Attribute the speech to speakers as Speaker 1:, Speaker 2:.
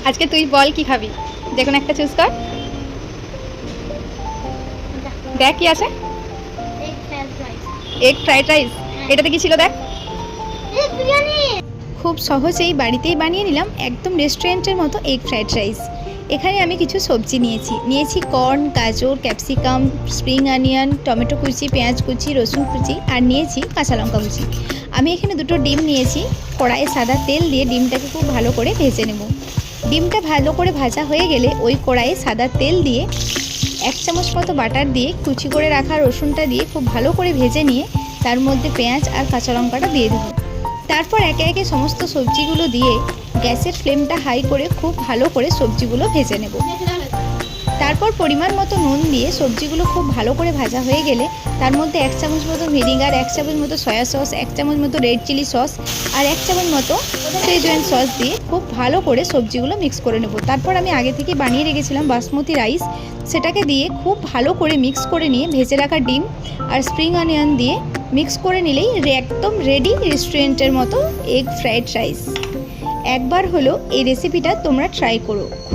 Speaker 1: আজকে তুই বল কি খাবি, যে কোনো একটা চুজ কর। দেখ কি আছে। Egg fried rice. এটাতে কি ছিল দেখ। খুব সহজেই বাড়িতেই বানিয়ে নিলাম একদম রেস্টুরেন্টের মতো এগ ফ্রাইড রাইস। এখানে আমি কিছু সবজি নিয়েছি কর্ন, গাজর, ক্যাপসিকাম, স্প্রিং অনিয়ন, টমেটো কুচি, পেঁয়াজ কুচি, রসুন কুচি, আর নিয়েছি কাঁচা লঙ্কা কুচি। আমি এখানে দুটো ডিম নিয়েছি। কড়াইয়ে সাদা তেল দিয়ে ডিমটাকে খুব ভালো করে ভেজে নেব। ডিমটা ভালো করে ভাজা হয়ে গেলে ওই কড়াইয়ে সাদা তেল দিয়ে 1 চামচ মতো বাটার দিয়ে কুচি করে রাখা রসুনটা দিয়ে খুব ভালো করে ভেজে নিয়ে তার মধ্যে পেঁয়াজ আর কাঁচা লঙ্কাটা দিয়ে দেবো। তারপর একে একে সমস্ত সবজিগুলো দিয়ে গ্যাসের ফ্লেমটা হাই করে খুব ভালো করে সবজিগুলো ভেজে নেব। তারপর পরিমাণ মতো নুন দিয়ে সবজিগুলো খুব ভালো করে ভাজা হয়ে গেলে তার মধ্যে 1 চামচ মতো ভিনিগার, 1 চামচ মতো সয়া সস, 1 চামচ মতো রেড চিলি সস আর 1 চামচ মতো সেজওয়ান সস দিয়ে খুব ভালো করে সবজিগুলো মিক্স করে নেব। তারপর আমি আগে থেকে বানিয়ে রেখেছিলাম বাসমতি রাইস, সেটাকে দিয়ে খুব ভালো করে মিক্স করে নিয়ে ভেজে রাখা ডিম আর স্প্রিং অনিয়ন দিয়ে মিক্স করে নিলেই একদম রেডি রেস্টুরেন্টের মতো এগ ফ্রাইড রাইস। একবার হলো এই রেসিপিটা তোমরা ট্রাই করো।